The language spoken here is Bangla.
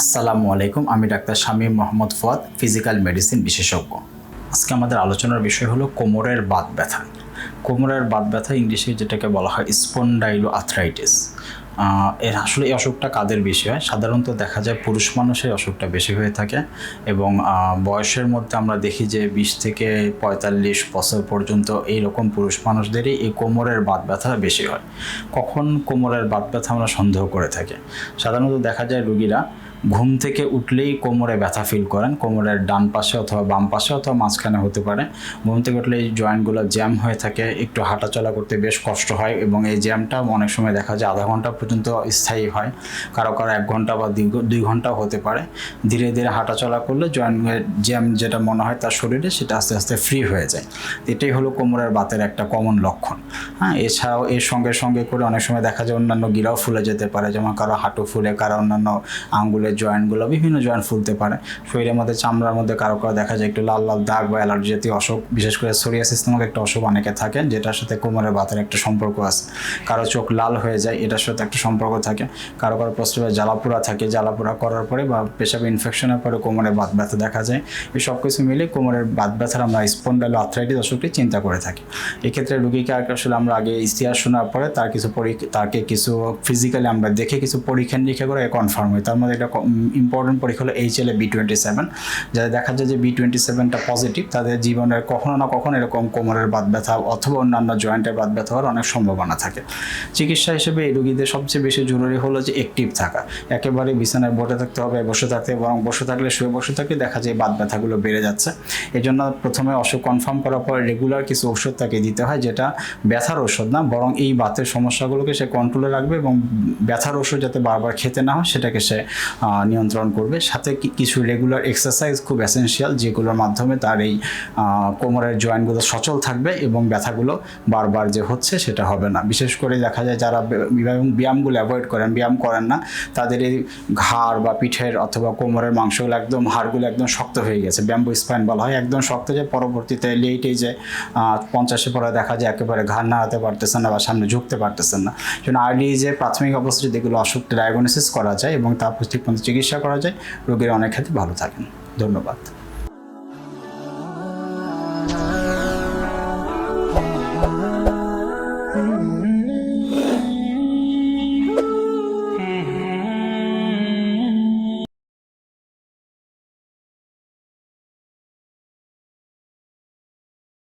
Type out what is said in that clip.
আসসালামু আলাইকুম। আমি doctor Shamim Mohammad Fuad, physical medicine বিশেষজ্ঞ। আজকে আমাদের আলোচনার বিষয় হলো কোমরের বাত ব্যথা। কোমরের বাত ব্যথা ইংলিশে যেটাকে বলা হয় স্পন্ডাইলো আর্থ্রাইটিস। আসলে এই অসুখটা কাদের বেশি হয়? সাধারণত দেখা যায় পুরুষ মানুষের অসুখটা বেশি হয়ে থাকে এবং বয়সের মধ্যে আমরা দেখি যে 20 থেকে 45 বছর পর্যন্ত এইরকম পুরুষ মানুষদেরই এই কোমরের বাত ব্যথা বেশি হয়। কখন কোমরের বাত ব্যথা আমরা সন্দেহ করে থাকি? সাধারণত দেখা যায় রোগীরা ঘুম থেকে উঠলেই কোমরে ব্যথা ফিল করেন, কোমরের ডান পাশে অথবা বাম পাশে অথবা মাঝখানে হতে পারে। ঘুম থেকে উঠলে এই জয়েন্টগুলো জ্যাম হয়ে থাকে, একটু হাঁটাচলা করতে বেশ কষ্ট হয় এবং এই জ্যামটা অনেক সময় দেখা যায় আধা ঘন্টা পর্যন্ত স্থায়ী হয়, কারো 1 ঘন্টা বা 2 ঘন্টাও হতে পারে। ধীরে ধীরে হাঁটাচলা করলে জয়েন্টের জ্যাম যেটা মনে হয় তার শরীরে, সেটা আস্তে আস্তে ফ্রি হয়ে যায়। এটাই হলো কোমরের বাতের একটা কমন লক্ষণ। এছাড়াও এর সঙ্গে সঙ্গে করে অনেক সময় দেখা যায় অন্যান্য গিরাও ফুলে যেতে পারে, যেমন কারো হাঁটু ফুলে, কারো অন্যান্য আঙ্গুলের জয়েন্টগুলো, বিভিন্ন জয়েন্ট ফুলতে পারে। শরীরের মধ্যে চামড়ার মধ্যে কারো দেখা যায় একটু লাল লাল দাগ বা অ্যালার্জি জাতীয় অসুখ, বিশেষ করে সোরিয়াসিস নামক একটা অসুখ অনেকে থাকে, যেটার সাথে কোমরের বাতের একটা সম্পর্ক আছে। কারো চোখ লাল হয়ে যায়, এটার সাথে একটা সম্পর্ক থাকে। কারো প্রস্রাবে জ্বালাপোড়া থাকে, জ্বালাপোড়া করার পরে বা পেশাবে ইনফেকশনের পরে কোমরে বাত ব্যথা দেখা যায়। এই সব কিছু মিলে কোমরের বাত ব্যথার আমরা স্পন্ডাইলো আর্থ্রাইটিস অসুখটি চিন্তা করে থাকি। এক্ষেত্রে রোগীকে আসলে আমরা আগে ইতিহাস শোনার পরে তাকে কিছু ফিজিক্যালি আমরা দেখে কিছু পরীক্ষা নিরীক্ষা করে কনফার্ম হয়। তার মধ্যে একটা ইম্পর্টেন্ট পরীক্ষা হলো HLA-B27। যাদের দেখা যায় যে B27টা পজিটিভ, তাদের জীবনের কখনো না কখনো এরকম কোমরের বাত ব্যথা অথবা অন্যান্য জয়েন্টের বাত ব্যথা হওয়ার অনেক সম্ভাবনা থাকে। চিকিৎসা হিসেবে এই রোগীদের সবচেয়ে বেশি জরুরি হলো যে অ্যাক্টিভ থাকা। একেবারে বিছানায় বসে থাকতে হবে, বসে থাকতে, বরং বসে থাকলে শুয়ে বসে থাকলে দেখা যায় বাত ব্যথাগুলো বেড়ে যাচ্ছে। এই জন্য প্রথমে অসুখ কনফার্ম করার পর রেগুলার কিছু ওষুধ তাকে দিতে হয়, যেটা ব্যথার ওষুধ না, বরং এই বাতের সমস্যাগুলোকে সে কন্ট্রোলে রাখবে এবং ব্যথার ওষুধ যাতে বারবার খেতে না হয় সেটাকে সে নিয়ন্ত্রণ করবে। সাথে কিছু রেগুলার এক্সারসাইজ খুব এসেনশিয়াল, যেগুলোর মাধ্যমে তার এই কোমরের জয়েন্টগুলো সচল থাকবে এবং ব্যথাগুলো বারবার যে হচ্ছে সেটা হবে না। বিশেষ করে দেখা যায় যারা ব্যায়ামগুলো অ্যাভয়েড করেন, ব্যায়াম করেন না, তাদের এই ঘাড় বা পিঠের অথবা কোমরের মাংসগুলো একদম, হাড়গুলো একদম শক্ত হয়ে গেছে, ব্যাম্বো স্পাইন বলা হয়, একদম শক্ত, যে পরবর্তীতে লেটেই যে 50-এর পরে দেখা যায় একেবারে ঘাড় নাড়াতে পারতেছেন না বা সামনে ঝুঁকতে পারতেছেন না। যেন আর্লি যে প্রাথমিক অবস্থায় যেগুলো অসুখটা ডায়াগনোসিস করা যায় এবং তারপর ঠিকমতো চিকিৎসা করা যায়, রোগীরা অনেক ক্ষেত্রে ভালো থাকেন। ধন্যবাদ।